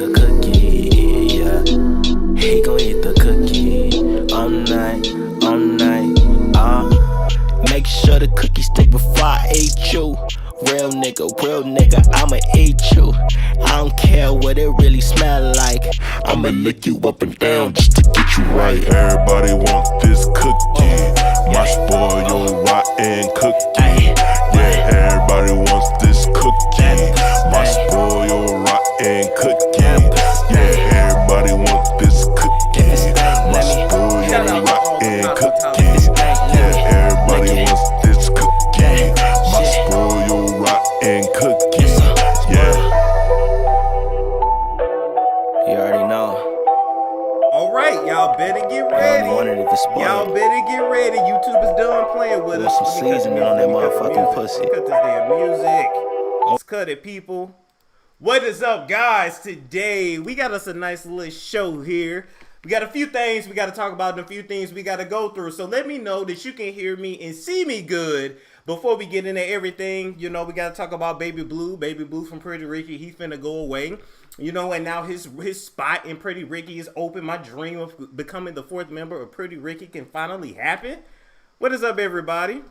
the cookie, yeah. He gon' eat the cookie all night, Make sure the cookie stick before I eat you. Real nigga, I'ma eat you. I don't care what it really smell like. I'ma lick you up and down just to get you right. Everybody wants this cookie. My spoiled rotten cookie. Yeah, everybody wants this cookie. My spoiled rotten cookie. Yeah, everybody wants this cookie. My spoiled rotten cookie. Yeah, everybody wants this cookie. My spoiled rotten cookie. Yeah. You already know. Alright, y'all better get ready. Y'all better get ready. YouTube is done playing with us. Some seasoning on that motherfucking pussy. Cut this damn music. Let's cut it, people. What is up, guys? Today, we got us a nice little show here. We got a few things we got to talk about and a few things we got to go through. So let me know that you can hear me and see me good before we get into everything. You know, we got to talk about Baby Blue from Pretty Ricky. He finna go away. You know, and now his spot in Pretty Ricky is open. My dream of becoming the 4th member of Pretty Ricky can finally happen. What is up, everybody?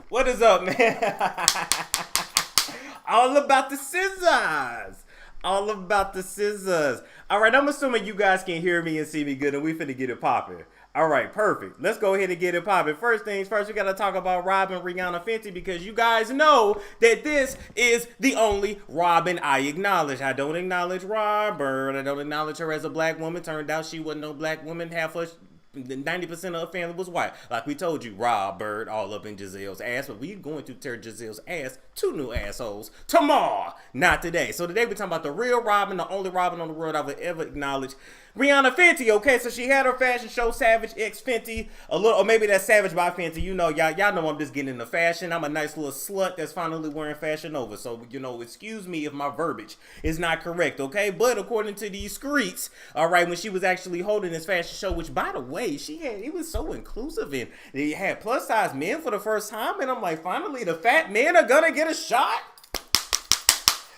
What is up, man? All about the scissors. All about the scissors. All right, I'm assuming you guys can hear me and see me good, and we finna get it popping. All right, perfect. Let's go ahead and get it popping. First things first, we got to talk about Robin Rihanna Fenty, because you guys know that this is the only Robin I acknowledge. I don't acknowledge Robin. I don't acknowledge her as a black woman. Turned out she wasn't no black woman. 90% of her family was white. Like we told you, Rob Bird all up in Giselle's ass, but we going to tear Giselle's ass, 2 new assholes, tomorrow, not today. So today we're talking about the real Robin, the only Robin on the world I would ever acknowledge. Rihanna Fenty, okay? So she had her fashion show, Savage X Fenty, or maybe that's Savage by Fenty. You know, y'all know I'm just getting into fashion. I'm a nice little slut that's finally wearing Fashion Nova. So, you know, excuse me if my verbiage is not correct, okay? But according to these streets, all right, when she was actually holding this fashion show, which, by the way, it was so inclusive, and they had plus size men for the first time, and I'm like, finally, the fat men are gonna get a shot?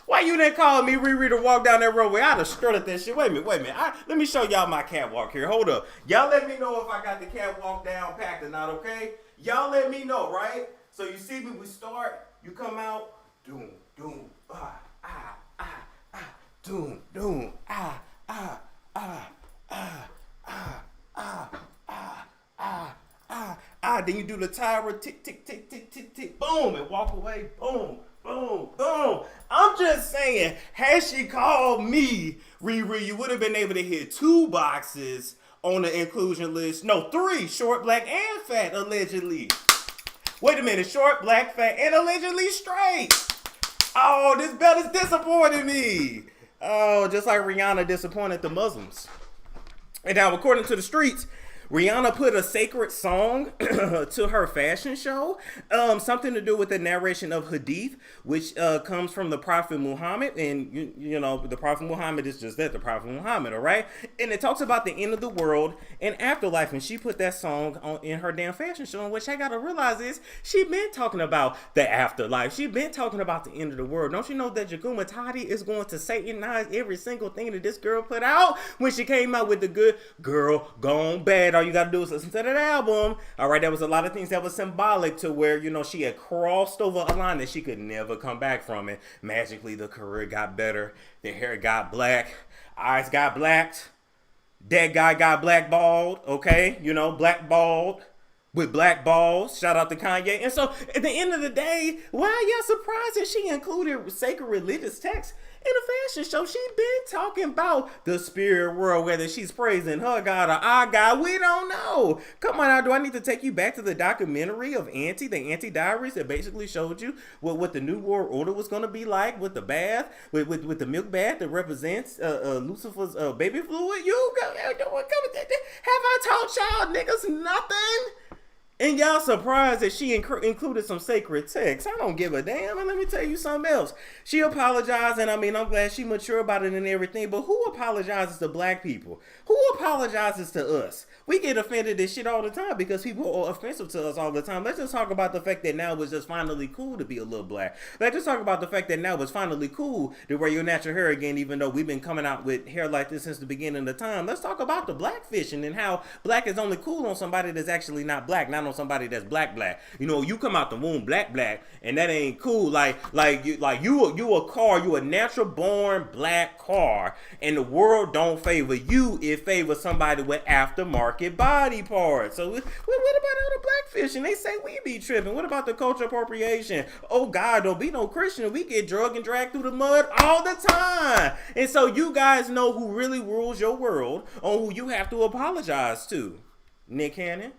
Why you didn't call me Riri to walk down that roadway? I'd have strutted that shit. Wait a minute. Let me show y'all my catwalk here. Hold up. Y'all let me know if I got the catwalk down packed or not, okay? Y'all let me know, right? So you see me, we start, you come out, doom, doom, doom, doom, then you do the timer, tick, tick, tick, tick, tick, tick, boom, and walk away, boom. Boom, boom. I'm just saying, had she called me, Riri, you would have been able to hit 2 boxes on the inclusion list. No, 3, short, black, and fat, allegedly. Wait a minute, short, black, fat, and allegedly straight. Oh, this belt is disappointing me. Oh, just like Rihanna disappointed the Muslims. And now, according to the streets, Rihanna put a sacred song to her fashion show, something to do with the narration of Hadith, which comes from the Prophet Muhammad. And, you know, the Prophet Muhammad is just that, the Prophet Muhammad, all right? And it talks about the end of the world and afterlife. And she put that song in her damn fashion show, which I got to realize is she been talking about the afterlife. She been talking about the end of the world. Don't you know that Jaguma Tati is going to satanize every single thing that this girl put out when she came out with the Good Girl Gone Bad? All you gotta do is listen to that album. All right, there was a lot of things that was symbolic to where, you know, she had crossed over a line that she could never come back from, and magically the career got better, the hair got black, eyes got blacked, that guy got blackballed, okay, you know, blackballed with black balls. Shout out to Kanye. And so at the end of the day, why are y'all surprised that she included sacred religious texts in a fashion show? She been talking about the spirit world, whether she's praising her God or our God, we don't know. Come on now, do I need to take you back to the documentary of the Auntie Diaries that basically showed you what the New World Order was going to be like with the bath, with the milk bath that represents Lucifer's baby fluid? Have I taught y'all niggas nothing? And y'all surprised that she included some sacred text. I don't give a damn. And let me tell you something else. She apologized, and I mean, I'm glad she mature about it and everything. But who apologizes to black people? Who apologizes to us? We get offended at shit all the time because people are offensive to us all the time. Let's just talk about the fact that now it's just finally cool to be a little black. Let's just talk about the fact that now it's finally cool to wear your natural hair again, even though we've been coming out with hair like this since the beginning of time. Let's talk about the blackfishing and how black is only cool on somebody that's actually not black, not on somebody that's black. You know, you come out the womb black, and that ain't cool. Like you a car, you a natural born black car, and the world don't favor you. It favors somebody with aftermarket body parts. So what about all the blackfishing? They say we be tripping. What about the cultural appropriation? Oh God, don't be no Christian. We get drugged and dragged through the mud all the time. And so you guys know who really rules your world on who you have to apologize to. Nick Cannon.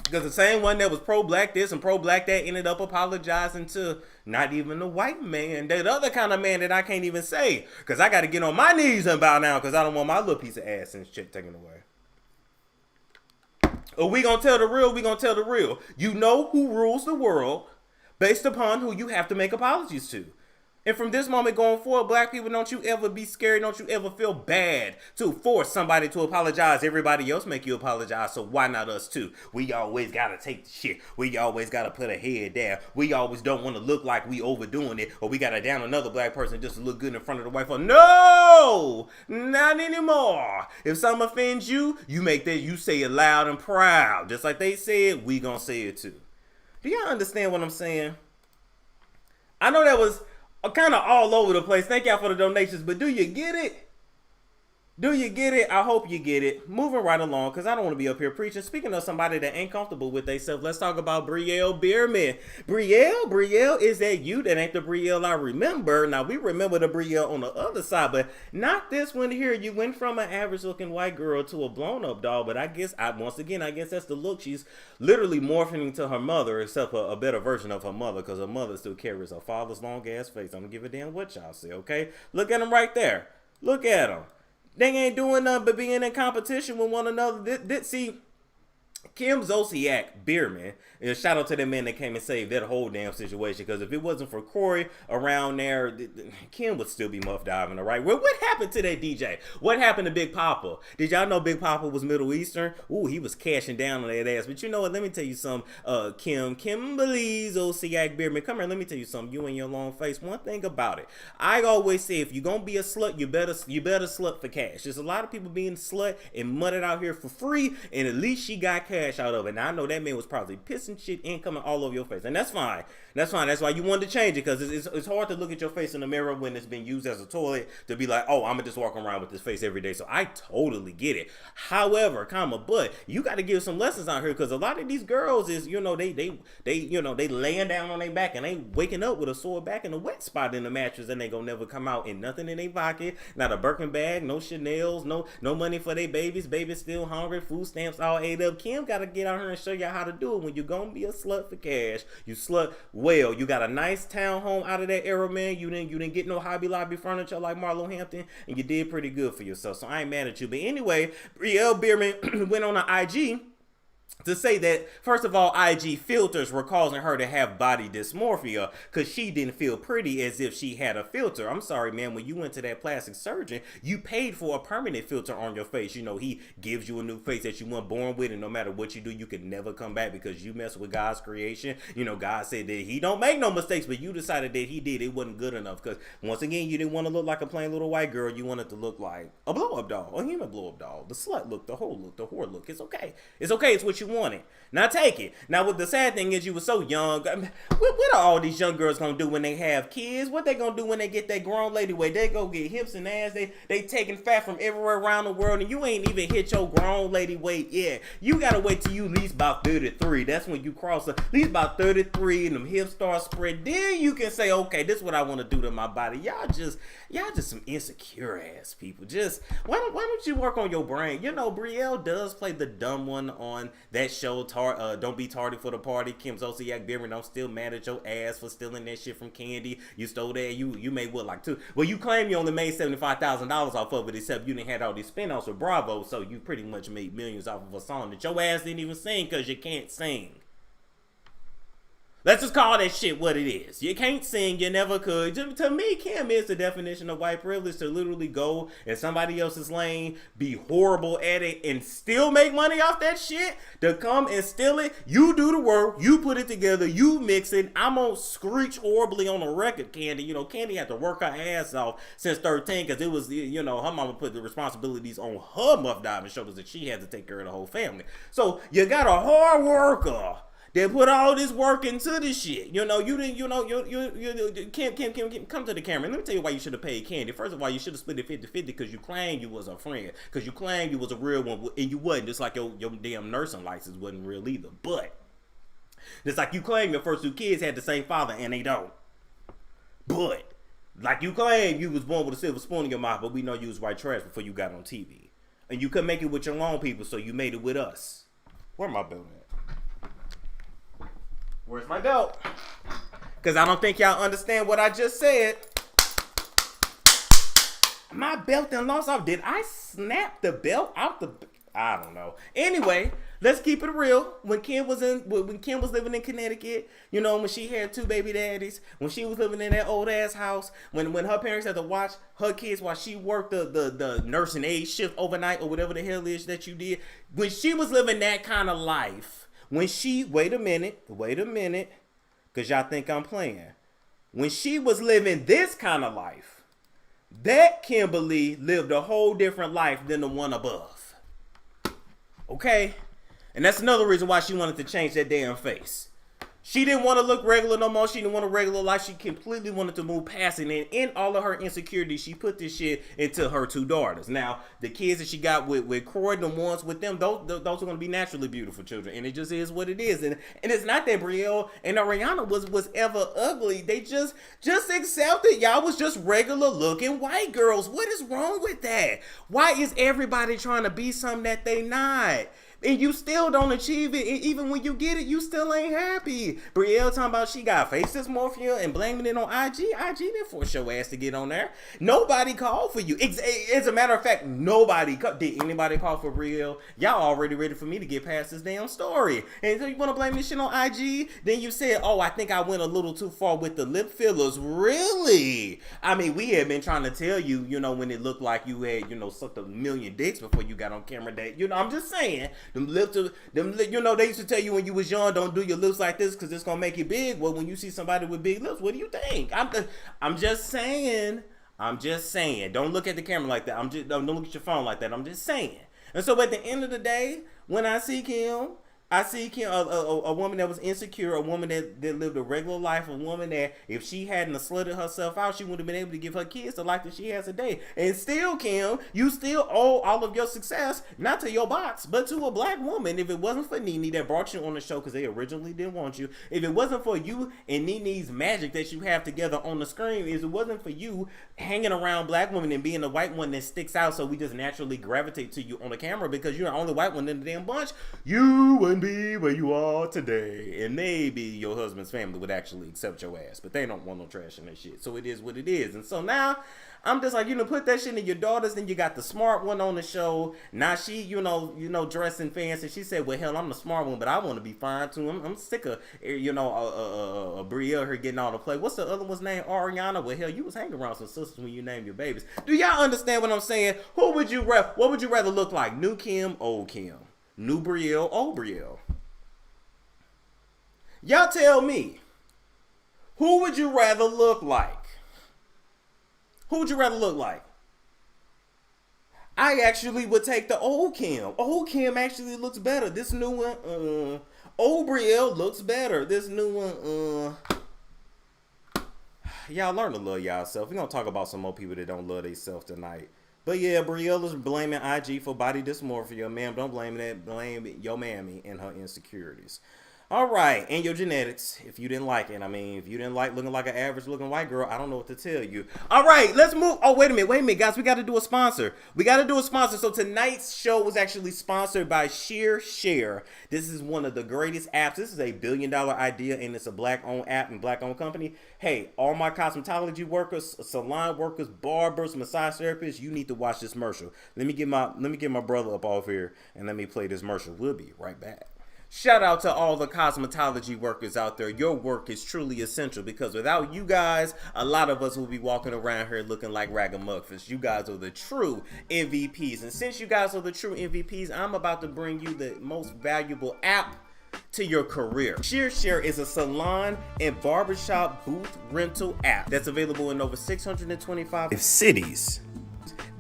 Because the same one that was pro-black this and pro-black that ended up apologizing to not even the white man. That other kind of man that I can't even say. Because I got to get on my knees and bow down because I don't want my little piece of ass and shit taken away. Or we going to tell the real, we going to tell the real. You know who rules the world based upon who you have to make apologies to. And from this moment going forward, black people, don't you ever be scared. Don't you ever feel bad to force somebody to apologize. Everybody else make you apologize, so why not us too? We always got to take the shit. We always got to put a head down. We always don't want to look like we overdoing it, or we got to down another black person just to look good in front of the white folks. No! Not anymore. If something offends you, you make that, you say it loud and proud. Just like they said, we gonna say it too. Do y'all understand what I'm saying? I know that was kind of all over the place. Thank y'all for the donations, but do you get it? Do you get it? I hope you get it. Moving right along, because I don't want to be up here preaching. Speaking of somebody that ain't comfortable with themselves, let's talk about Brielle Bierman. Brielle, is that you? That ain't the Brielle I remember. Now, we remember the Brielle on the other side, but not this one here. You went from an average-looking white girl to a blown-up doll, but I guess that's the look. She's literally morphing into her mother, except a better version of her mother, because her mother still carries her father's long-ass face. I don't give a damn what y'all say, okay? Look at him right there. Look at him. They ain't doing nothing but being in competition with one another. See, Kim Zolciak Bierman, and shout out to the man that came and saved that whole damn situation, because if it wasn't for Corey around there, Kim would still be muff diving, all right? Well, what happened to that DJ? What happened to Big Papa? Did y'all know Big Papa was Middle Eastern? Ooh, he was cashing down on that ass. But you know what? Let me tell you something. Kimberly Zolciak Bierman, come here. Let me tell you something. You and your long face. One thing about it, I always say, if you're gonna be a slut, you better slut for cash. There's a lot of people being slut and mudded out here for free, and at least she got cash out of it. Now I know that man was probably pissing shit and coming all over your face, and that's fine. That's why you wanted to change it, because it's hard to look at your face in the mirror when it's been used as a toilet to be like, oh, I'm gonna just walk around with this face every day. So I totally get it. However, but you got to give some lessons out here, because a lot of these girls is, they laying down on their back and they waking up with a sore back and a wet spot in the mattress, and they gonna never come out in nothing in their pocket, not a Birkin bag, no Chanel's, no money for their babies still hungry, food stamps all ate up. Kim gotta get out here and show y'all how to do it. When you gonna be a slut for cash, you slut well. You got a nice townhome out of that era, man. You didn't get no Hobby Lobby furniture like Marlo Hampton, and you did pretty good for yourself, so I ain't mad at you. But anyway, Brielle Bierman went on an IG to say that, first of all, IG filters were causing her to have body dysmorphia because she didn't feel pretty as if she had a filter. I'm sorry, man, when you went to that plastic surgeon, you paid for a permanent filter on your face. He gives you a new face that you weren't born with, and no matter what you do, you can never come back because you mess with God's creation. God said that he don't make no mistakes, but you decided that he did. It wasn't good enough because, once again, you didn't want to look like a plain little white girl. You wanted to look like a blow-up doll, a human blow-up doll, the slut look, the whole look, the whore look. It's okay. It's okay. It's what you wanted. Now take it. Now, what the sad thing is, you were so young. What are all these young girls gonna do when they have kids? What they gonna do when they get that grown lady weight? They go get hips and ass. They taking fat from everywhere around the world, and you ain't even hit your grown lady weight yet. You gotta wait till you at least about 33. That's when you cross at least about 33, and them hips start spread. Then you can say, okay, this is what I want to do to my body. Y'all just some insecure ass people. Just why don't you work on your brain? Brielle does play the dumb one on That show, Don't Be Tardy for the Party. Kim Zolciak Beerman, I'm still mad at your ass for stealing that shit from Candy. You stole that. You made what, like two? Well, you claim you only made $75,000 off of it, except you didn't have all these spin-offs with Bravo, so you pretty much made millions off of a song that your ass didn't even sing because you can't sing. Let's just call that shit what it is. You can't sing, you never could. To me, Kim is the definition of white privilege, to literally go in somebody else's lane, be horrible at it, and still make money off that shit. To come and steal it, you do the work, you put it together, you mix it. I'm gonna screech horribly on the record, Candy. You know, Candy had to work her ass off since 13 because it was, you know, her mama put the responsibilities on her Muff Diamond shoulders that she had to take care of the whole family. So you got a hard worker. They put all this work into this shit. You know, you didn't, you know, you Kim, come to the camera. Let me tell you why you should have paid Candy. First of all, you should have split it 50-50 because you claimed you was a friend. Because you claimed you was a real one, and you wasn't. Just like your damn nursing license wasn't real either. But, just like you claim your first two kids had the same father, and they don't. But, like you claim you was born with a silver spoon in your mouth, but we know you was white trash before you got on TV. And you couldn't make it with your own people, so you made it with us. Where am I building at? Where's my belt? Because I don't think y'all understand what I just said. My belt done lost off. Did I snap the belt out the... I don't know. Anyway, let's keep it real. When Kim was living in Connecticut, you know, when she had two baby daddies, when she was living in that old ass house, when her parents had to watch her kids while she worked the nursing aid shift overnight or whatever the hell is that you did, when she was living that kind of life, when she, wait a minute, because y'all think I'm playing. When she was living this kind of life, that Kimberly lived a whole different life than the one above. Okay? And that's another reason why she wanted to change that damn face. She didn't want to look regular no more. She didn't want a regular life. She completely wanted to move past it. And in all of her insecurities, she put this shit into her two daughters. Now, the kids that she got with Croydon, the ones with them, those are going to be naturally beautiful children. And it just is what it is. And it's not that Brielle and Rihanna was ever ugly. They just accepted y'all was just regular looking white girls. What is wrong with that? Why is everybody trying to be something that they not? And you still don't achieve it. And even when you get it, you still ain't happy. Brielle talking about she got face dysmorphia and blaming it on IG. IG didn't force your ass to get on there. Nobody called for you. As a matter of fact, nobody called. Did anybody call for Brielle? Y'all already ready for me to get past this damn story. And so you want to blame this shit on IG? Then you said, oh, I think I went a little too far with the lip fillers. Really? I mean, we had been trying to tell you, you know, when it looked like you had, you know, sucked a million dicks before you got on camera that, you know, I'm just saying. Them lips, you know, they used to tell you when you was young, don't do your lips like this because it's gonna make you big. Well, when you see somebody with big lips, what do you think? I'm just saying. Don't look at the camera like that. Don't look at your phone like that. I'm just saying. And so at the end of the day, when I see Kim, a woman that was insecure, a woman that lived a regular life, a woman that if she hadn't slutted herself out, she would have been able to give her kids the life that she has today. And still, Kim, you still owe all of your success, not to your box, but to a black woman. If it wasn't for Nene that brought you on the show because they originally didn't want you, if it wasn't for you and Nene's magic that you have together on the screen, if it wasn't for you hanging around black women and being the white one that sticks out so we just naturally gravitate to you on the camera because you're the only white one in the damn bunch, you wouldn't be where you are today. And maybe your husband's family would actually accept your ass, but they don't want no trash in that shit. So it is what it is. And so now I'm just like, you know, put that shit in your daughters. Then you got the smart one on the show. Now she, you know, dressing fancy. She said, well, hell, I'm the smart one, but I want to be fine too. I'm sick of, you know, Brielle her getting all the play. What's the other one's name? Ariana. Well, hell, you was hanging around some sisters when you named your babies. Do y'all understand what I'm saying? What would you rather look like? New Kim, old Kim. New Brielle, old Brielle. Y'all tell me, who would you rather look like? Who would you rather look like? I actually would take the old Kim. Old Kim actually looks better. This new one, old Brielle looks better. This new one, y'all learn to love y'allself. We're going to talk about some more people that don't love themselves tonight. But yeah, Brielle is blaming IG for body dysmorphia. Ma'am, don't blame that. Blame your mammy and her insecurities. All right, and your genetics, if you didn't like it. I mean, if you didn't like looking like an average looking white girl, I don't know what to tell you. All right, let's move. Oh, wait a minute, guys. We got to do a sponsor. So tonight's show was actually sponsored by ShearShare. This is one of the greatest apps. This is a $1 billion idea, and it's a black-owned app and black-owned company. Hey, all my cosmetology workers, salon workers, barbers, massage therapists, you need to watch this commercial. Let me get my brother up off here, and let me play this commercial. We'll be right back. Shout out to all the cosmetology workers out there. Your work is truly essential because without you guys, a lot of us will be walking around here looking like ragamuffins. You guys are the true MVPs. And since you guys are the true MVPs, I'm about to bring you the most valuable app to your career. ShearShare is a salon and barbershop booth rental app that's available in over 625 cities.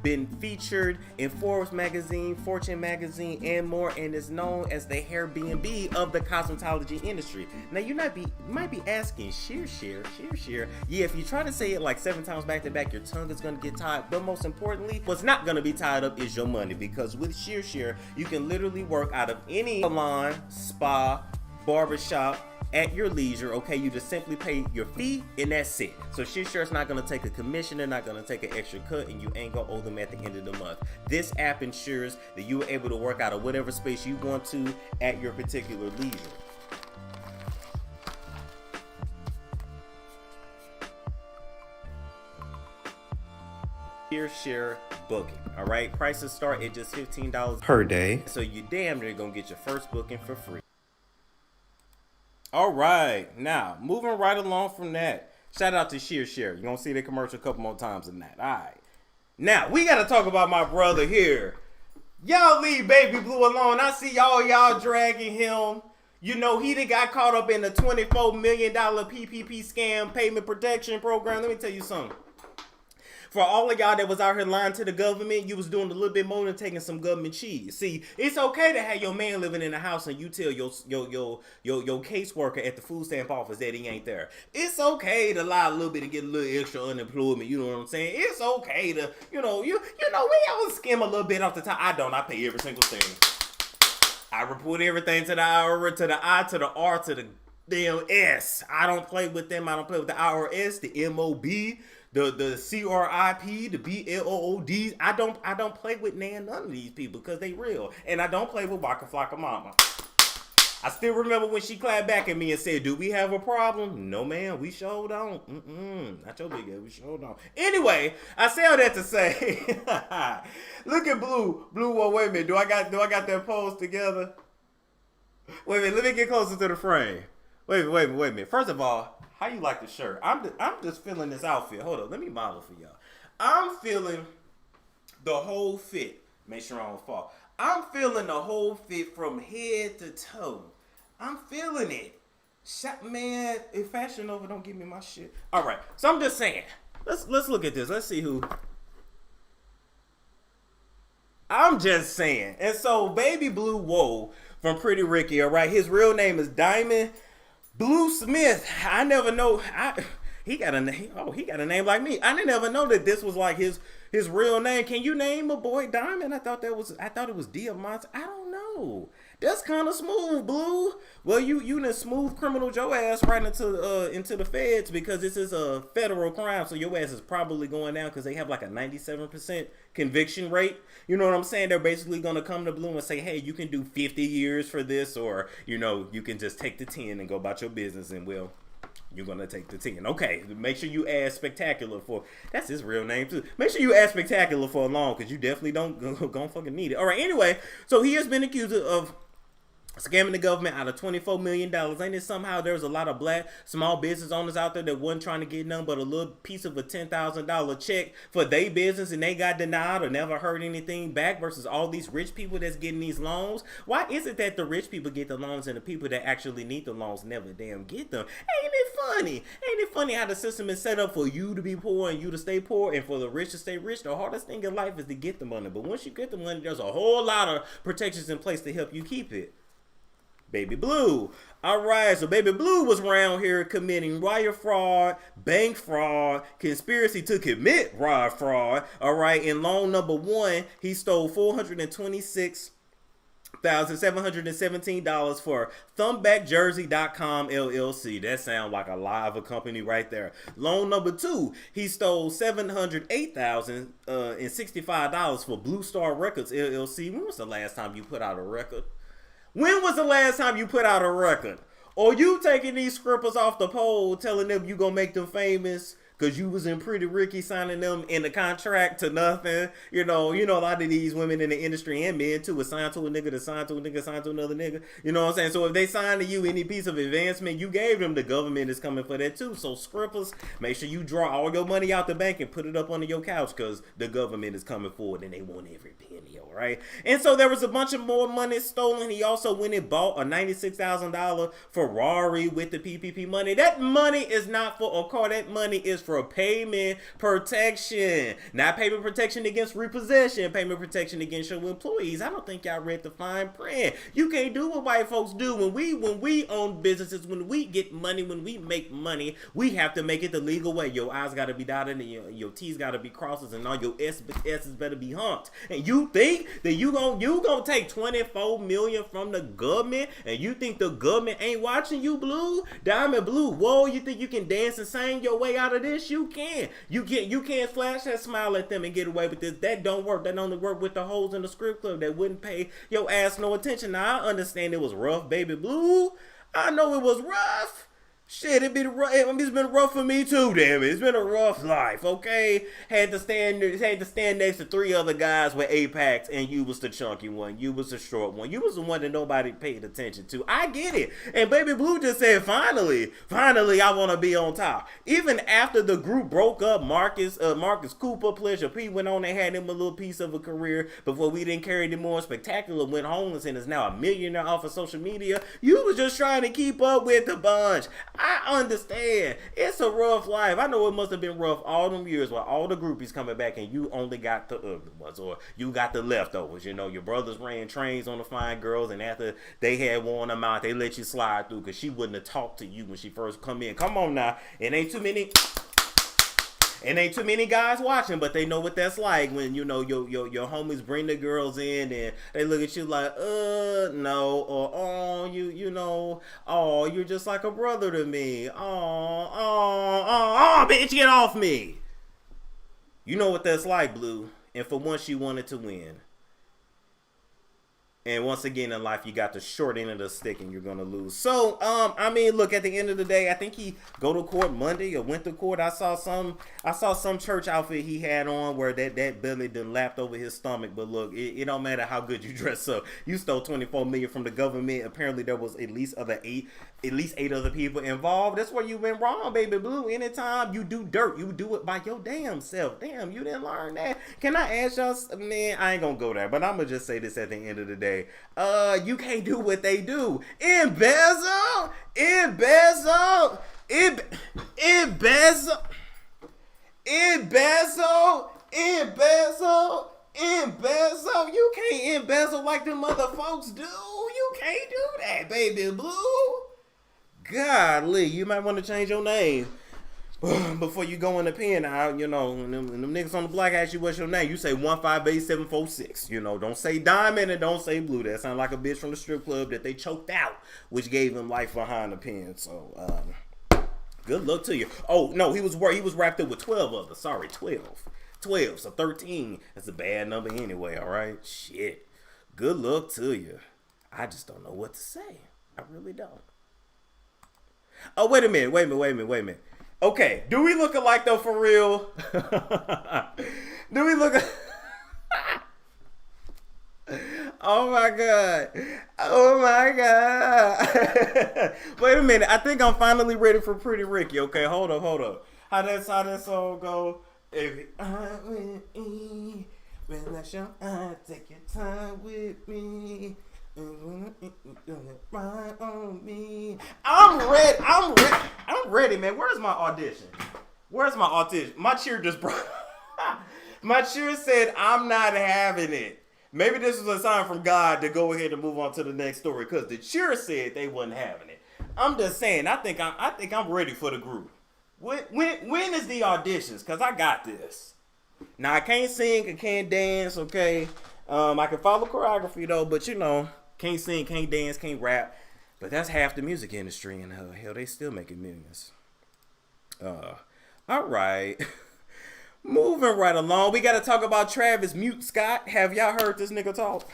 Been featured in Forbes magazine, Fortune magazine, and more, and is known as the Airbnb of the cosmetology industry. Now you might be asking, ShearShare. Yeah, if you try to say it like 7 times back to back, your tongue is gonna get tied. But most importantly, what's not gonna be tied up is your money, because with ShearShare, you can literally work out of any salon, spa, barbershop, at your leisure. Okay, you just simply pay your fee and that's it. So ShearShare's not gonna take a commission, they're not gonna take an extra cut, and you ain't gonna owe them at the end of the month. This app ensures that you are able to work out of whatever space you want to at your particular leisure. ShearShare booking. All right, prices start at just $15 per day, so you damn near gonna get your first booking for free. All right, now moving right along from that, shout out to ShearShare. You're gonna see the commercial a couple more times than that. All right, now we gotta talk about my brother here. Y'all leave Baby Blue alone. I see y'all dragging him. You know, he done got caught up in the $24 million PPP scam payment protection program. Let me tell you something. For all of y'all that was out here lying to the government, you was doing a little bit more than taking some government cheese. See, it's okay to have your man living in the house and you tell your caseworker at the food stamp office that he ain't there. It's okay to lie a little bit and get a little extra unemployment. You know what I'm saying? It's okay to, we all skim a little bit off the top. I don't. I pay every single thing. I report everything to the IRS, to the I, to the R, to the damn S. I don't play with them. I don't play with the IRS, the MOB. The CRIP, the BLOOD. I don't play with none of these people because they real. And I don't play with Waka Flocka Mama. I still remember when she clapped back at me and said, "Do we have a problem?" No, man, we sure don't. Not your big ass, we sure don't. Anyway, I say all that to say, look at Blue. Well, wait a minute. Do I got that pose together? Wait a minute. Let me get closer to the frame. Wait a minute. First of all, how you like the shirt? I'm just feeling this outfit. Hold up, let me model for y'all. I'm feeling the whole fit. Make sure I don't fall. I'm feeling the whole fit from head to toe. I'm feeling it. Man, if Fashion Nova don't give me my shit. All right, so I'm just saying. Let's look at this. Let's see who. I'm just saying. And so Baby Blue Whoa from Pretty Ricky, all right? His real name is Diamond Blue Smith. I never know. He got a name. Oh, he got a name like me. I didn't ever know that this was like his real name. Can you name a boy Diamond? I thought it was Diamante. I don't know. That's kind of smooth, Blue. Well, you done smooth criminal your ass right into the feds, because this is a federal crime. So your ass is probably going down because they have like a 97% conviction rate. You know what I'm saying? They're basically going to come to Blue and say, hey, you can do 50 years for this, or, you can just take the 10 and go about your business, and you're going to take the 10. Okay, make sure you add Spectacular for, that's his real name too. Make sure you add Spectacular for a loan, because you definitely don't fucking need it. All right, anyway, so he has been accused of scamming the government out of $24 million. Ain't it somehow there's a lot of black small business owners out there that wasn't trying to get none but a little piece of a $10,000 check for their business, and they got denied or never heard anything back, versus all these rich people that's getting these loans? Why is it that the rich people get the loans and the people that actually need the loans never damn get them? Ain't it funny? Ain't it funny how the system is set up for you to be poor and you to stay poor, and for the rich to stay rich? The hardest thing in life is to get the money, but once you get the money, there's a whole lot of protections in place to help you keep it. Baby Blue. All right, so Baby Blue was around here committing wire fraud, bank fraud, conspiracy to commit wire fraud. All right, in loan number 1, he stole $426 $1,717 for thumbbackjersey.com LLC. That sounds like a lie of a company right there. Loan number 2, he stole $708,065 for Blue Star Records LLC. When was the last time you put out a record? When was the last time you put out a record? Or you taking these scrippers off the pole telling them you gonna make them famous because you was in Pretty Ricky signing them in the contract to nothing. You know, a lot of these women in the industry and men too was signed to a nigga to sign to a nigga, sign to another nigga. You know what I'm saying? So if they sign to you any piece of advancement you gave them, the government is coming for that too. So scrippers, make sure you draw all your money out the bank and put it up under your couch because the government is coming forward and they want every penny, all right? And so there was a bunch of more money stolen. He also went and bought a $96,000 Ferrari with the PPP money. That money is not for a car. That money is for payment protection. Not payment protection against repossession, payment protection against your employees. I don't think y'all read the fine print. You can't do what white folks do. When we own businesses, when we get money, when we make money, we have to make it the legal way. Your I's gotta be dotted and your T's gotta be crosses and all your S's better be humped. And you think that you gonna take $24 million from the government and you think the government ain't watching you, Blue? Diamond Blue, whoa, you think you can dance and sing your way out of this? You can. You can't flash that smile at them and get away with this. That don't work. That only work with the hoes in the strip club that wouldn't pay your ass no attention. Now I understand it was rough, baby Blue. I know it was rough. Shit, it's been rough for me too, damn it. It's been a rough life, okay? Had to stand next to 3 other guys with 8-packs, and you was the chunky one. You was the short one. You was the one that nobody paid attention to. I get it. And Baby Blue just said, finally, I want to be on top. Even after the group broke up, Marcus Cooper, Pleasure P went on and had him a little piece of a career before we didn't carry him more. Spectacular went homeless and is now a millionaire off of social media. You was just trying to keep up with the bunch. I understand. It's a rough life. I know it must have been rough all them years with all the groupies coming back and you only got the ugly ones or you got the leftovers. You know, your brothers ran trains on the fine girls and after they had worn them out, they let you slide through because she wouldn't have talked to you when she first come in. Come on now. It ain't too many guys watching, but they know what that's like when, you know, your homies bring the girls in and they look at you like, no, or, oh, you know, oh, you're just like a brother to me. Oh, bitch, get off me. You know what that's like, Blue. And for once, you wanted to win. And once again in life, you got the short end of the stick and you're going to lose. So, I mean, look, at the end of the day, I think he go to court Monday or went to court. I saw some church outfit he had on where that belly done lapped over his stomach. But look, it don't matter how good you dress up. You stole $24 million from the government. Apparently there was at least 8 other people involved. That's where you went wrong, Baby Blue. Anytime you do dirt, you do it by your damn self. Damn, you didn't learn that. Can I ask y'all, man, I ain't gonna go there, but I'm gonna just say this at the end of the day. You can't do what they do. Embezzle. You can't embezzle like them other folks do. You can't do that, Baby Blue. Golly, you might want to change your name before you go in the pen out. You know, when them niggas on the block ask you what's your name, you say 158-746. You know, don't say Diamond and don't say Blue. That sound like a bitch from the strip club that they choked out, which gave him life behind the pen. So, good luck to you. Oh no, he was wrapped up with 12 others. Sorry, 12. So 13. That's a bad number anyway. All right, shit. Good luck to you. I just don't know what to say. I really don't. Oh, wait a minute. Okay, do we look alike though, for real? Do we look? Oh my god. Wait a minute. I think I'm finally ready for Pretty Ricky. Okay, hold up. How that song go? Every with me, when I show I take your time with me. Right on me. I'm ready, man. Where's my audition? My cheer just broke. My cheer said, I'm not having it. Maybe this was a sign from God to go ahead and move on to the next story because the cheer said they wasn't having it. I'm just saying, I think I'm ready for the group. When is the auditions? Because I got this. Now, I can't sing, I can't dance, okay? I can follow choreography, though, but, you know, Can't sing, can't dance, can't rap. But that's half the music industry, and hell, they still making millions. All right. Moving right along, we got to talk about Travis Mute Scott. Have y'all heard this nigga talk?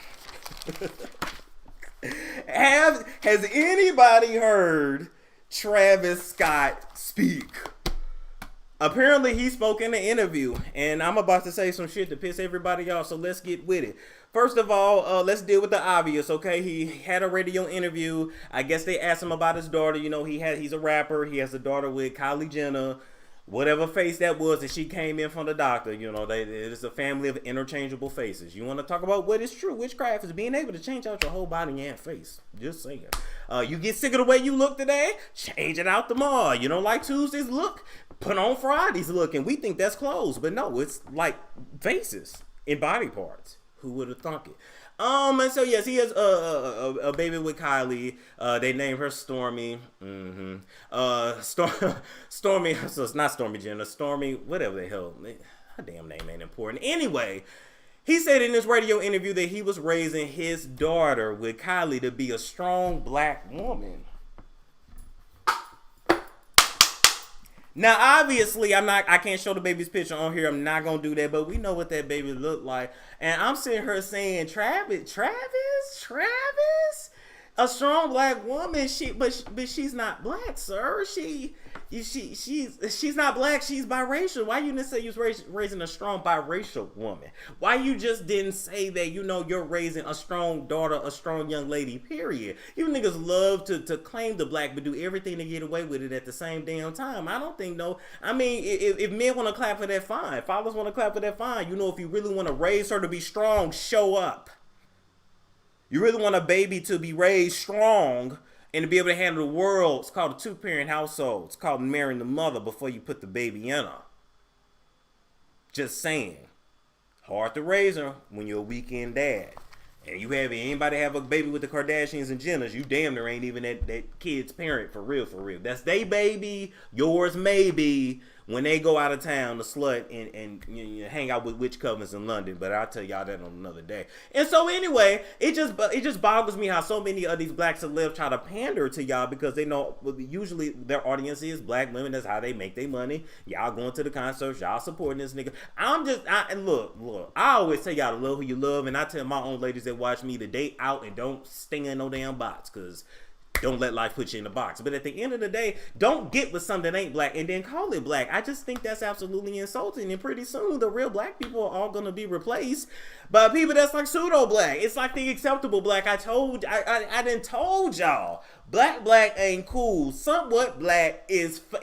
Has anybody heard Travis Scott speak? Apparently, he spoke in an interview, and I'm about to say some shit to piss everybody off, so let's get with it. First of all, let's deal with the obvious, okay? He had a radio interview. I guess they asked him about his daughter. You know, he's a rapper. He has a daughter with Kylie Jenner. Whatever face that was that she came in from the doctor, you know, it is a family of interchangeable faces. You want to talk about what is true? Witchcraft is being able to change out your whole body and face. Just saying. You get sick of the way you look today? Change it out tomorrow. You don't like Tuesday's look? Put on Friday's look. And we think that's clothes. But no, it's like faces and body parts. Who would have thunk it? And so yes, he has a baby with Kylie. They named her Stormy. Stormy. So it's not Stormy Jenner. Stormy, whatever the hell. Her damn name ain't important. Anyway, he said in this radio interview that he was raising his daughter with Kylie to be a strong black woman. Now, obviously, I can't show the baby's picture on here. I'm not going to do that, but we know what that baby looked like. And I'm sitting here saying, Travis, a strong black woman, but she's not black, sir. She's not black. She's biracial. Why you didn't say you was raising a strong biracial woman? Why you just didn't say that, you know, you're raising a strong daughter, a strong young lady, period? You niggas love to claim the black, but do everything to get away with it at the same damn time. I don't think, no. I mean, if men want to clap for that, fine. Fathers want to clap for that, fine. You know, if you really want to raise her to be strong, show up. You really want a baby to be raised strong and to be able to handle the world. It's called a two-parent household. It's called marrying the mother before you put the baby in her. Just saying. Hard to raise her when you're a weekend dad. And you have anybody have a baby with the Kardashians and Jenners, you damn near ain't even that kid's parent for real, for real. That's they baby, yours maybe, when they go out of town to slut and you know, hang out with witch covens in London. But I'll tell y'all that on another day. And so anyway, it just boggles me how so many of these black celebs try to pander to y'all because they know usually their audience is black women. That's how they make their money. Y'all going to the concerts, y'all supporting this nigga. And look, I always tell y'all to love who you love, and I tell my own ladies that watch me to date out and don't sting in no damn box, because don't let life put you in a box. But at the end of the day, don't get with something that ain't black and then call it black. I just think that's absolutely insulting. And pretty soon, the real black people are all going to be replaced by people that's like pseudo black. It's like the acceptable black. I done told y'all. Black ain't cool. Somewhat black is put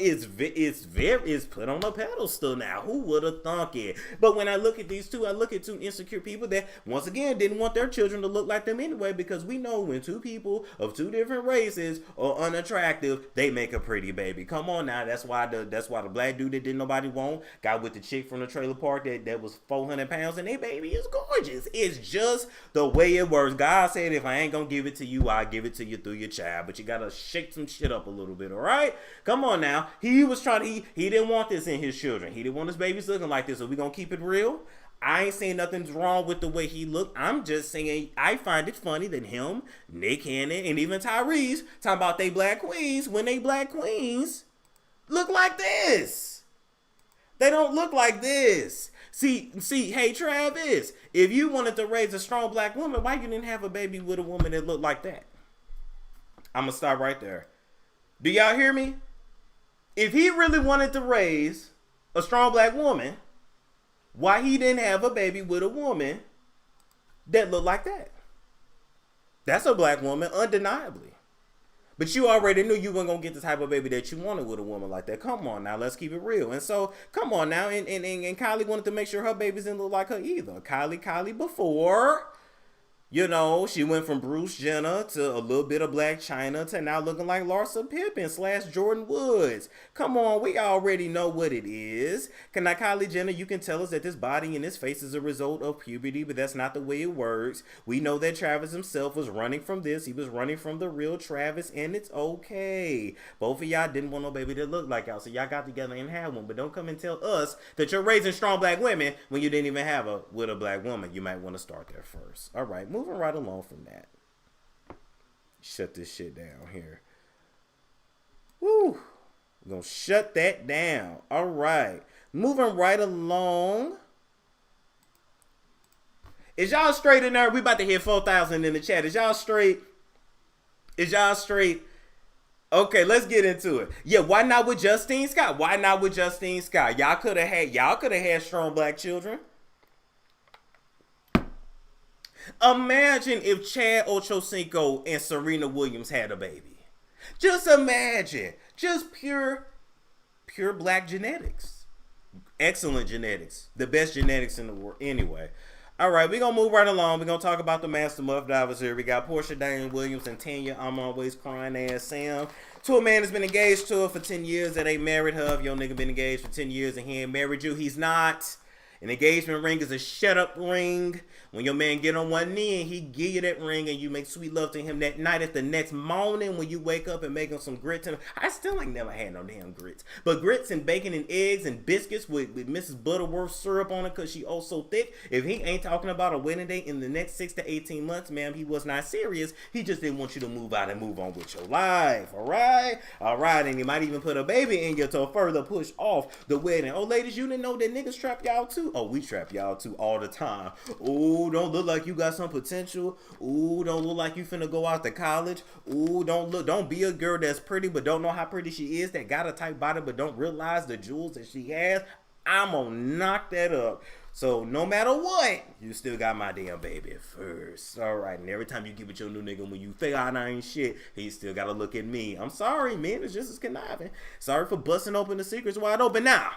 on a pedestal now. Who would have thunk it? But when I look at these two, I look at two insecure people that once again didn't want their children to look like them anyway, because we know when two people of two different races are unattractive, they make a pretty baby. Come on now. That's why the black dude that didn't nobody want got with the chick from the trailer park that was 400 pounds and their baby is gorgeous. It's just the way it works. God said, if I ain't gonna give it to you, I'll give it to you through your child. But you gotta shake some shit up a little bit, all right? Come on now. He didn't want this in his children. He didn't want his babies looking like this. So we gonna keep it real? I ain't saying nothing's wrong with the way he looked. I'm just saying I find it funny that him, Nick Cannon, and even Tyrese talking about they black queens when they black queens look like this. They don't look like this. See, hey Travis, if you wanted to raise a strong black woman, why you didn't have a baby with a woman that looked like that? I'm going to stop right there. Do y'all hear me? If he really wanted to raise a strong black woman, why he didn't have a baby with a woman that looked like that? That's a black woman, undeniably. But you already knew you weren't going to get the type of baby that you wanted with a woman like that. Come on now, let's keep it real. And so, come on now, and Kylie wanted to make sure her babies didn't look like her either. Kylie before... You know, she went from Bruce Jenner to a little bit of Black China to now looking like Larsa Pippen / Jordan Woods. Come on, we already know what it is. Now, Kylie Jenner, you can tell us that this body and this face is a result of puberty, but that's not the way it works. We know that Travis himself was running from this. He was running from the real Travis, and it's okay. Both of y'all didn't want no baby that looked like y'all, so y'all got together and had one. But don't come and tell us that you're raising strong black women when you didn't even have a with a black woman. You might want to start there first. All right, moving right along from that. Shut this shit down here. Woo. We're gonna shut that down. All right. Moving right along. Is y'all straight in there? We about to hit 4,000 in the chat. Is y'all straight? Is y'all straight? Okay, let's get into it. Yeah, why not with Justine Scott? Why not with Justine Scott? Y'all could have had strong black children. Imagine if Chad Ochocinco and Serena Williams had a baby. Just imagine. Just pure black genetics. Excellent genetics. The best genetics in the world. Anyway. All right, we're going to move right along. We're going to talk about the Master Muff Divers here. We got Porsha, Diane Williams, and Tanya, I'm Always Crying Ass Sam. To a man that's been engaged to her for 10 years that ain't married her. If your nigga been engaged for 10 years and he ain't married you, he's not. An engagement ring is a shut-up ring. When your man get on one knee and he give you that ring and you make sweet love to him that night, at the next morning when you wake up and make him some grits. And I still ain't never had no damn grits. But grits and bacon and eggs and biscuits with Mrs. Butterworth syrup on it because she oh so thick. If he ain't talking about a wedding date in the next 6 to 18 months, ma'am, he was not serious. He just didn't want you to move out and move on with your life. All right? All right. And he might even put a baby in you to further push off the wedding. Oh, ladies, you didn't know that niggas trap y'all too? Oh, we trap y'all too all the time. Oh, don't look like you got some potential. Ooh, don't look like you finna go out to college. Ooh, don't be a girl that's pretty but don't know how pretty she is, that got a tight body but don't realize the jewels that she has. I'm gonna knock that up. So no matter what, you still got my damn baby first. All right, and every time you give it your new nigga, when you figure out I ain't shit, he still gotta look at me. I'm sorry, man, it's just as conniving. Sorry for busting open the secrets wide open. Now,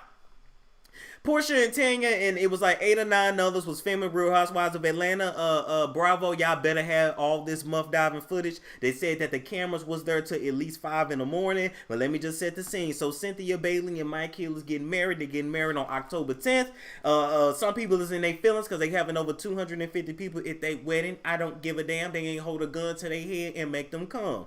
Porsha and Tanya and it was like 8 or 9 others was filming Real Housewives of Atlanta. Bravo, y'all better have all this muff diving footage. They said that the cameras was there till at least 5 in the morning. But let me just set the scene. So Cynthia Bailey and Mike Hill is getting married. They're getting married on October 10th. Some people is in their feelings because they having over 250 people at their wedding. I don't give a damn. They ain't hold a gun to their head and make them come.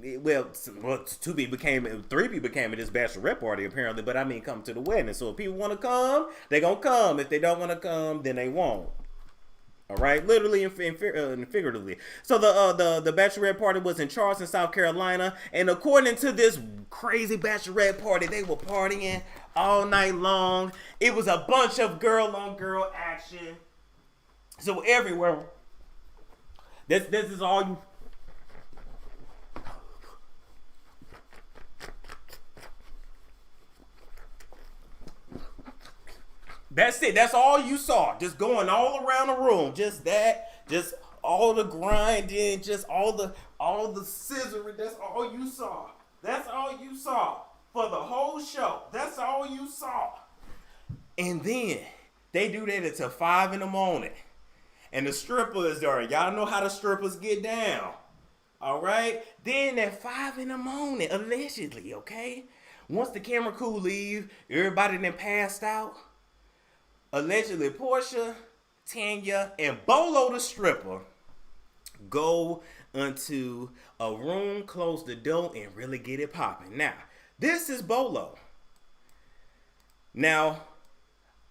Well, 3 people came at this bachelorette party apparently, but I mean come to the wedding. So if people want to come, they gonna come. If they don't want to come, then they won't. All right, literally and figuratively. So the bachelorette party was in Charleston, South Carolina, and according to this crazy bachelorette party, they were partying all night long. It was a bunch of girl on girl action. So everywhere. This is all you. That's it. That's all you saw. Just going all around the room. Just that. Just all the grinding. Just all the scissoring. That's all you saw. That's all you saw for the whole show. That's all you saw. And then they do that until 5 in the morning. And the stripper is there. Y'all know how the strippers get down. All right? Then at 5 in the morning, allegedly, okay? Once the camera crew leave, everybody then passed out. Allegedly, Porsha, Tanya, and Bolo the stripper go into a room, close the door, and really get it popping. Now, this is Bolo. Now,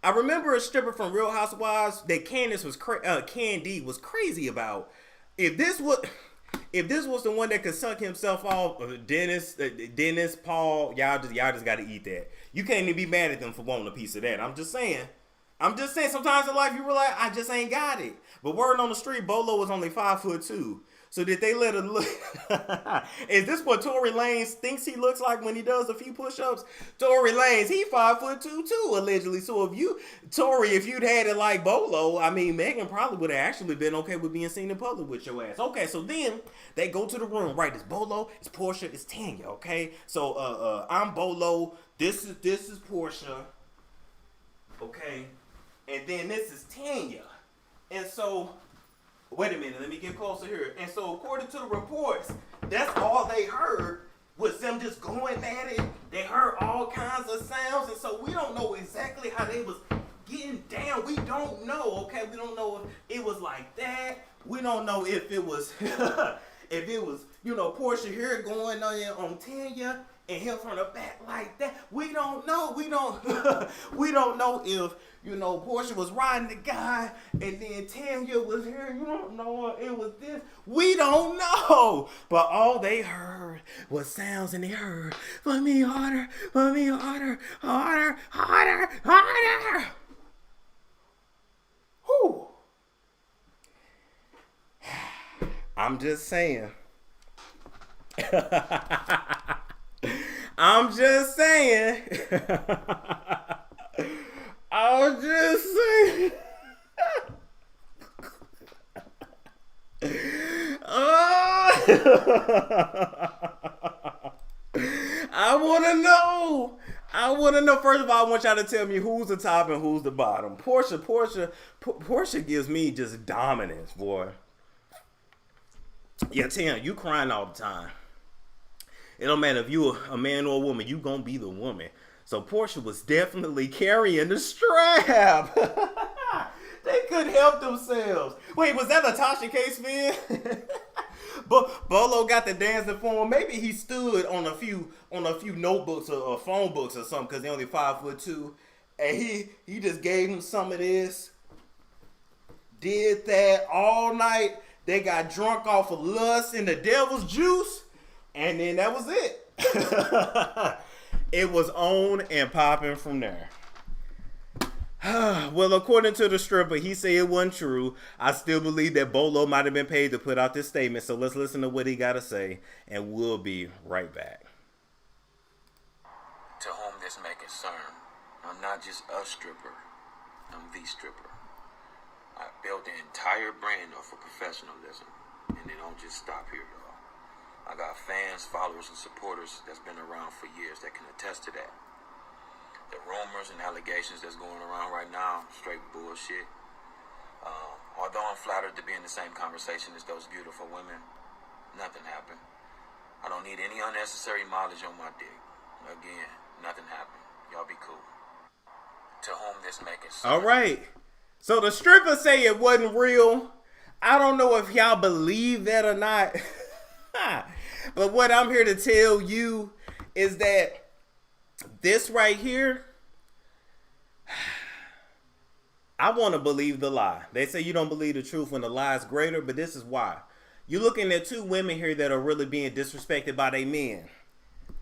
I remember a stripper from Real Housewives that Candy was crazy about. If this was the one that could suck himself off, Dennis, Paul, y'all just got to eat that. You can't even be mad at them for wanting a piece of that. I'm just saying, sometimes in life you realize I just ain't got it. But word on the street, Bolo was only 5'2". So did they let her look? Is this what Tory Lanez thinks he looks like when he does a few push-ups? Tory Lanez, he 5'2" too, allegedly. So if you'd had it like Bolo, I mean, Megan probably would have actually been okay with being seen in public with your ass. Okay, so then they go to the room, right? It's Bolo, it's Porsha, it's Tanya. Okay, so I'm Bolo. This is Porsha. Okay. And then this is Tanya. And so, wait a minute, let me get closer here. And so, according to the reports, that's all they heard was them just going at it. They heard all kinds of sounds. And so, we don't know exactly how they was getting down. We don't know, okay? We don't know if it was like that. We don't know if it was, Porsha here going on Tanya. and hit from the back like that. We don't know. We don't know if, you know, Porsha was riding the guy and then Tanya was here. You don't know if it was this. We don't know. But all they heard was sounds, and they heard, for me harder, harder, harder. Whew. I'm just saying. I'm just saying. I'm just saying. I want to know. First of all, I want y'all to tell me who's the top and who's the bottom. Porsha gives me just dominance, boy. Yeah, Tim, you crying all the time. It don't matter if you a man or a woman, you gonna be the woman. So Porsha was definitely carrying the strap. They couldn't help themselves. Wait, was that a Tasha K spin? But Bolo got the dancing for him. Maybe he stood on a few notebooks or phone books or something because they only 5'2", and he just gave him some of this. Did that all night. They got drunk off of lust and the devil's juice, and then that was it. It was on and popping from there. Well, according to the stripper, he said it wasn't true. I still believe that Bolo might have been paid to put out this statement, so let's listen to what he got to say, and we'll be right back. To whom this may concern, I'm not just a stripper, I'm the stripper. I built the entire brand off of professionalism, and they don't just stop here, y'all. I got fans, followers, and supporters that's been around for years that can attest to that. The rumors and allegations that's going around right now, straight bullshit. Although I'm flattered to be in the same conversation as those beautiful women, nothing happened. I don't need any unnecessary mileage on my dick. Again, nothing happened. Y'all be cool. To whom this may concern. All right. So the stripper say it wasn't real. I don't know if y'all believe that or not. But what I'm here to tell you is that this right here, I want to believe the lie. They say you don't believe the truth when the lie is greater, but this is why. You're looking at two women here that are really being disrespected by their men.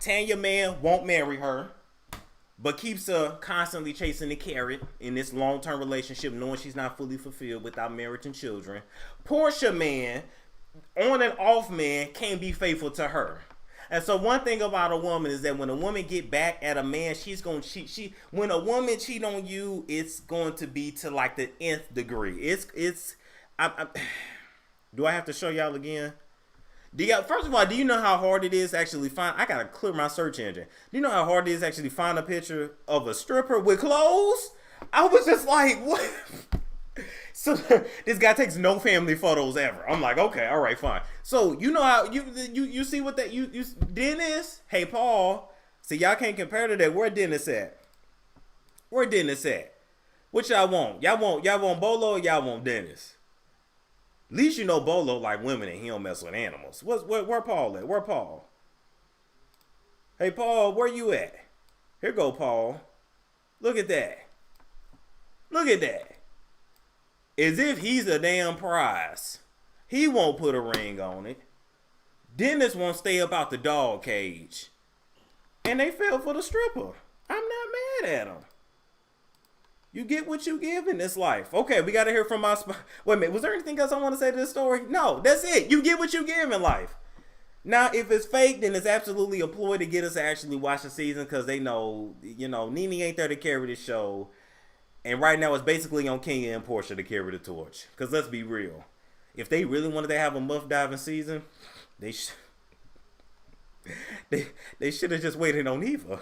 Tanya man won't marry her, but keeps her constantly chasing the carrot in this long-term relationship, knowing she's not fully fulfilled without marriage and children. Porsha man, on and off man, can't be faithful to her. And so one thing about a woman is that when a woman get back at a man, she's going to cheat. When a woman cheat on you, it's going to be to like the nth degree. Do I have to show y'all again? First of all, do you know how hard it is to actually find? I gotta clear my search engine. Do you know how hard it is to actually find a picture of a stripper with clothes? I was just like, what? So this guy takes no family photos ever. I'm like, okay, all right, fine. So you know how you see what that you Dennis? Hey Paul, see y'all can't compare to that. Where Dennis at? Where Dennis at? What y'all want? Y'all want Bolo or y'all want Dennis? At least you know Bolo like women and he don't mess with animals. Where Paul at? Where Paul? Hey Paul, where you at? Here go Paul. Look at that. Look at that. As if he's a damn prize. He won't put a ring on it. Dennis won't stay up out the dog cage. And they fell for the stripper. I'm not mad at him. You get what you give in this life. Okay, we got to hear from my... Wait a minute, was there anything else I want to say to this story? No, that's it. You get what you give in life. Now, if it's fake, then it's absolutely a ploy to get us to actually watch the season because they know, Nene ain't there to carry the show. And right now, it's basically on Kenya and Porsha to carry the torch. Because let's be real. If they really wanted to have a muff diving season, they should have just waited on Eva.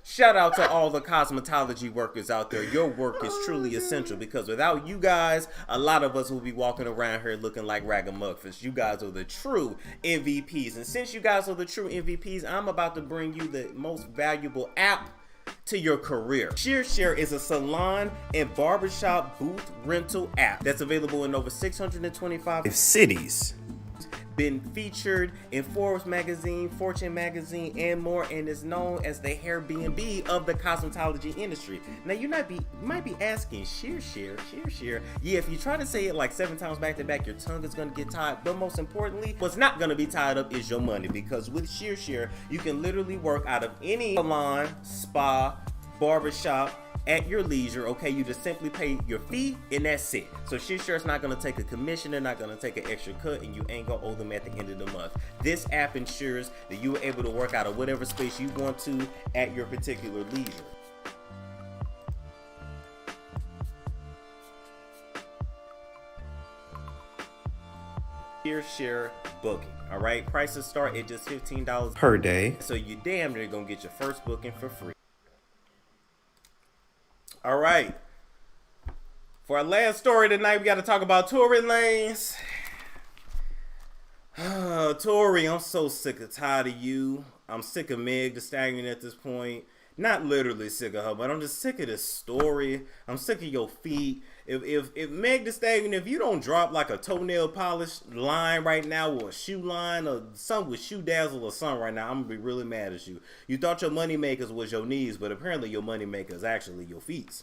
Shout out to all the cosmetology workers out there. Your work is truly essential because without you guys, a lot of us will be walking around here looking like ragamuffins. You guys are the true MVPs. And since you guys are the true MVPs, I'm about to bring you the most valuable app to your career. ShearShare is a salon and barbershop booth rental app that's available in over 625 cities. been featured in Forbes magazine, Fortune magazine, and more, and is known as the Airbnb of the cosmetology industry. Now you might be asking, ShearShare. Yeah, if you try to say it like 7 times back to back, your tongue is gonna get tied. But most importantly, what's not gonna be tied up is your money, because with ShearShare, you can literally work out of any salon, spa, barbershop at your leisure. Okay, you just simply pay your fee and that's it. So ShearShare's not gonna take a commission, they're not gonna take an extra cut, and you ain't gonna owe them at the end of the month. This app ensures that you are able to work out of whatever space you want to at your particular leisure. ShearShare booking. All right, prices start at just $15 per day, so you damn near gonna get your first booking for free. All right, for our last story tonight, we got to talk about Tory Lanez. Tory, I'm so sick and tired of you. I'm sick of Meg Thee Stallion at this point. Not literally sick of her, but I'm just sick of this story. I'm sick of your feet. If Meg Thee Stallion, if you don't drop like a toenail polish line right now, or a shoe line, or something with Shoe Dazzle or something right now, I'm gonna be really mad at you. You thought your money makers was your knees, but apparently your money maker is actually your feet.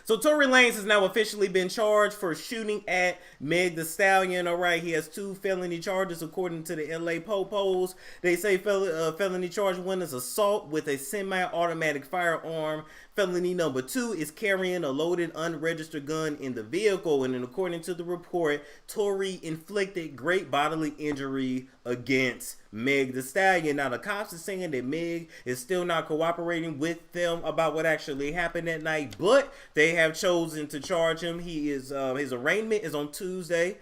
So Tory Lanez has now officially been charged for shooting at Meg Thee Stallion. All right, he has 2 felony charges according to the LA Popos. They say felony charge 1 is assault with a semi-automatic firearm. Felony number 2 is carrying a loaded unregistered gun in the vehicle. And then according to the report, Tory inflicted great bodily injury against Meg Thee Stallion. Now the cops are saying that Meg is still not cooperating with them about what actually happened that night, but they have chosen to charge him. He is his arraignment is on Tuesday.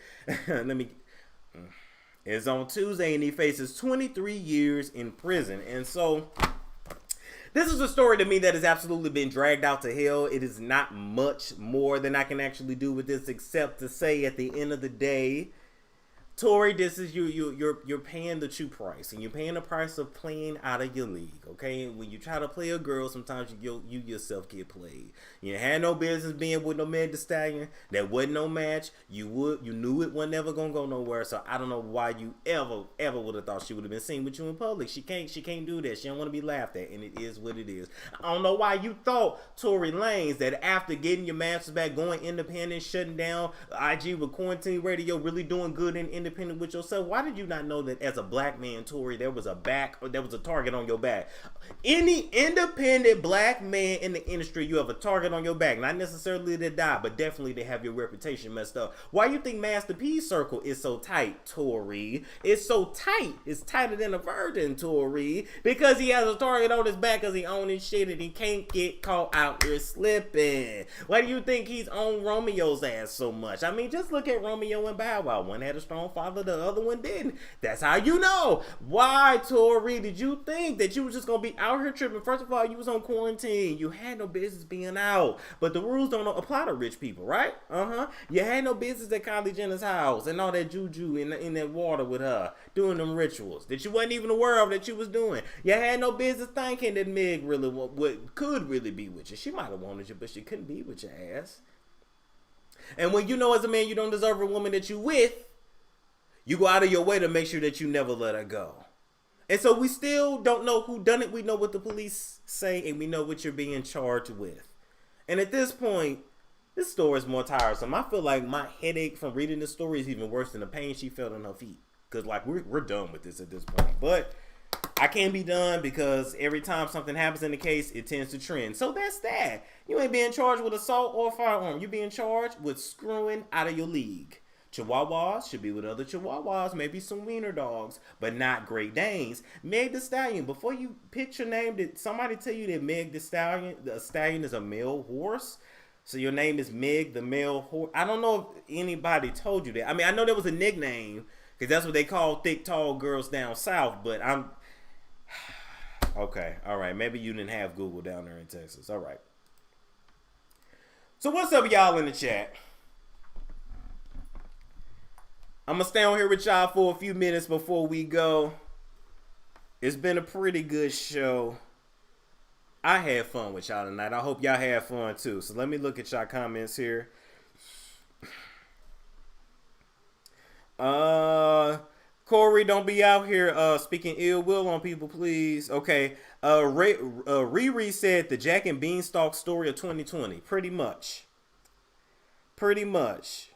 It's on Tuesday, and he faces 23 years in prison. And so this is a story to me that has absolutely been dragged out to hell. It is not much more than I can actually do with this, except to say at the end of the day, Tory, this is you're paying the true price, and you're paying the price of playing out of your league. Okay, when you try to play a girl, sometimes you yourself get played. You had no business being with no Meg Thee Stallion. That wasn't no match. You knew it wasn't never gonna go nowhere. So I don't know why you ever would have thought she would have been seen with you in public. She can't do that. She don't want to be laughed at, and it is what it is. I don't know why you thought, Tory Lanez, that after getting your masters back, going independent, shutting down IG with quarantine radio, really doing good and independent with yourself. Why did you not know that as a black man, Tory, there was a target on your back? Any independent black man in the industry, you have a target on your back. Not necessarily to die, but definitely to have your reputation messed up. Why you think Master P's circle is so tight, Tory? It's so tight. It's tighter than a virgin, Tory. Because he has a target on his back because he owns his shit and he can't get caught out here slipping. Why do you think he's on Romeo's ass so much? I mean, just look at Romeo and Bow Wow. One had a strong father, the other one didn't. That's how you know. Why, Tory, did you think that you was just gonna be out here tripping? First of all, you was on quarantine. You had no business being out. But the rules don't apply to rich people, right? You had no business at Kylie Jenner's house and all that juju in that water with her, doing them rituals that you wasn't even aware of that you was doing. You had no business thinking that Meg really could really be with you. She might have wanted you, but she couldn't be with your ass. And when you know as a man you don't deserve a woman that you with, you go out of your way to make sure that you never let her go. And so we still don't know who done it. We know what the police say, and we know what you're being charged with. And at this point, this story is more tiresome. I feel like my headache from reading this story is even worse than the pain she felt in her feet. Because like we're done with this at this point. But I can't be done because every time something happens in the case, it tends to trend. So that's that. You ain't being charged with assault or firearm. You're being charged with screwing out of your league. Chihuahuas should be with other Chihuahuas, maybe some wiener dogs, but not Great Danes. Meg Thee Stallion, before you pitch your name, did somebody tell you that Meg Thee Stallion, the stallion is a male horse? So your name is Meg the male horse? I don't know if anybody told you that. I mean, I know there was a nickname, because that's what they call thick, tall girls down south, but I'm... Okay, all right, maybe you didn't have Google down there in Texas. All right. So what's up, y'all in the chat? I'm going to stay on here with y'all for a few minutes before we go. It's been a pretty good show. I had fun with y'all tonight. I hope y'all had fun too. So let me look at y'all comments here. Corey, don't be out here speaking ill will on people, please. Okay. Riri said the Jack and Beanstalk story of 2020. Pretty much. Pretty much.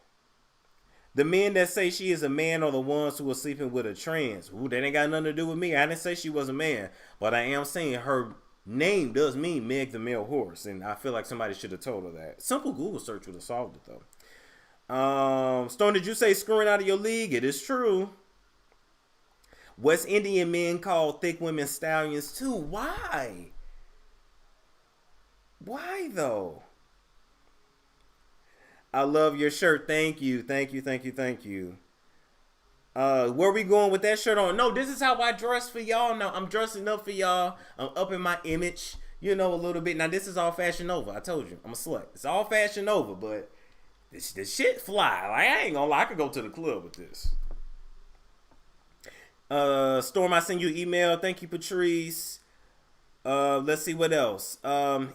The men that say she is a man are the ones who are sleeping with a trans. Ooh, that ain't got nothing to do with me. I didn't say she was a man, but I am saying her name does mean Meg the male horse, and I feel like somebody should have told her that. Simple Google search would have solved it though. Stone, did you say screwing out of your league? It is true. West Indian men call thick women stallions too. Why? Why though? I love your shirt. Thank you. Thank you. Thank you. Thank you. Where we going with that shirt on? No, this is how I dress for y'all. Now I'm dressing up for y'all. I'm upping my image, you know, a little bit. Now this is all Fashion Nova. I told you, I'm a slut. It's all Fashion Nova, but this shit fly. Like, I ain't gonna lie. I could go to the club with this. Storm, I send you an email. Thank you, Patrice. Let's see what else.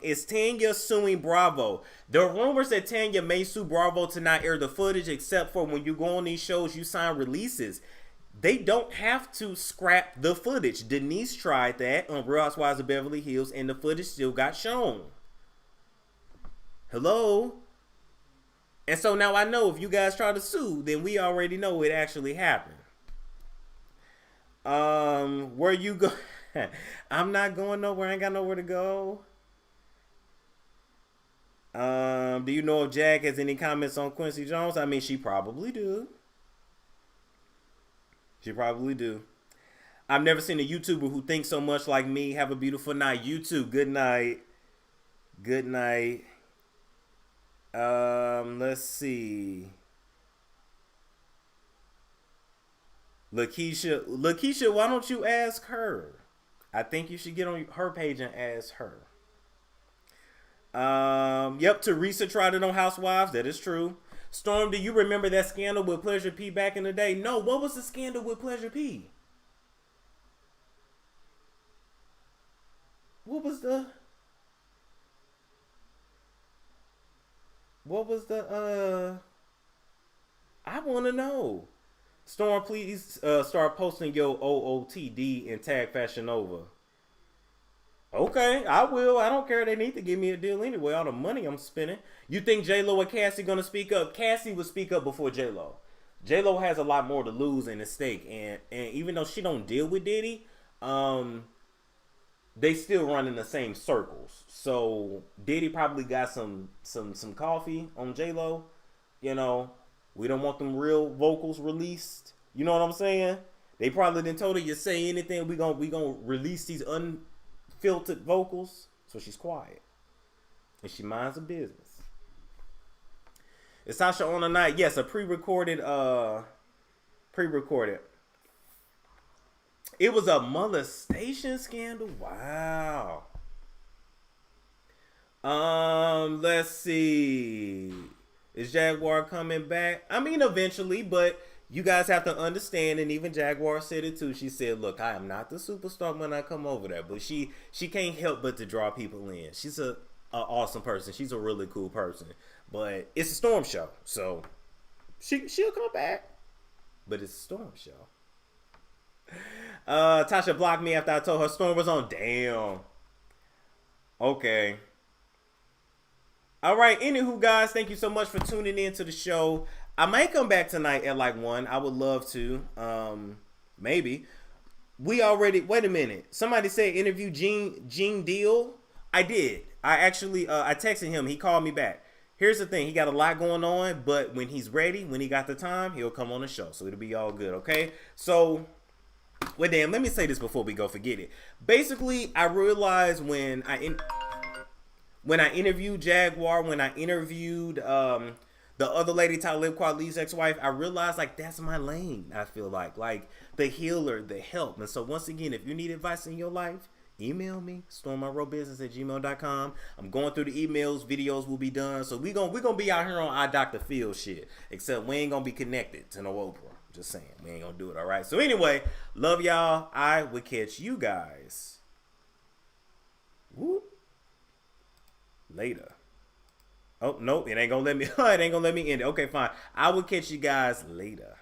Is Tanya suing Bravo? There are rumors that Tanya may sue Bravo to not air the footage, except for when you go on these shows, you sign releases. They don't have to scrap the footage. Denise tried that on Real Housewives of Beverly Hills, and the footage still got shown. Hello? And so now I know if you guys try to sue, then we already know it actually happened. Where you go? I'm not going nowhere. I ain't got nowhere to go. Do you know if Jack has any comments on Quincy Jones? I mean, she probably do. She probably do. I've never seen a YouTuber who thinks so much like me. Have a beautiful night. You too. Good night. Good night. Let's see. Lakeisha, why don't you ask her? I think you should get on her page and ask her. Yep, Teresa tried it on Housewives. That is true. Storm, do you remember that scandal with Pleasure P back in the day? No, what was the scandal with Pleasure P? What was the I want to know. Storm, please start posting your OOTD and tag Fashion Nova. Okay, I will. I don't care. They need to give me a deal anyway. All the money I'm spending. You think J-Lo and Cassie gonna speak up? Cassie would speak up before J-Lo. J-Lo has a lot more to lose in the stake, and even though she don't deal with Diddy, they still run in the same circles. So Diddy probably got some coffee on J-Lo. You know, we don't want them real vocals released. You know what I'm saying? They probably didn't told her you say anything. We gonna release these unfiltered vocals. So she's quiet. And she minds her business. Is Sasha on tonight? Yes, a pre-recorded. It was a molestation scandal. Wow. Let's see. Is Jaguar coming back? I mean, eventually, but you guys have to understand, and even Jaguar said it too. She said, look, I am not the superstar when I come over there, but she can't help but to draw people in. She's a awesome person. She's a really cool person, but it's a Storm show, so she'll come back, but it's a Storm show. Tasha blocked me after I told her Storm was on. Damn. Okay. All right. Anywho, guys, thank you so much for tuning in to the show. I might come back tonight at like 1. I would love to. Maybe. Wait a minute. Somebody said interview Gene Deal. I did. I actually, I texted him. He called me back. Here's the thing. He got a lot going on, but when he's ready, when he got the time, he'll come on the show. So it'll be all good. Okay. So, well, damn, let me say this before we go forget it. Basically, I realized when I interviewed Jaguar, when I interviewed the other lady, Talib Kweli's ex-wife, I realized like that's my lane. I feel like the healer, the help. And so once again, if you need advice in your life, email me, stormmonroebusiness@gmail.com. I'm going through the emails, videos will be done. So we gonna be out here on our Dr. Phil shit. Except we ain't gonna be connected to no Oprah. Just saying, we ain't gonna do it. All right. So anyway, love y'all. I will catch you guys. Whoop. Later. Oh, nope, it ain't gonna let me. It ain't gonna let me end it. Okay, fine. I will catch you guys later.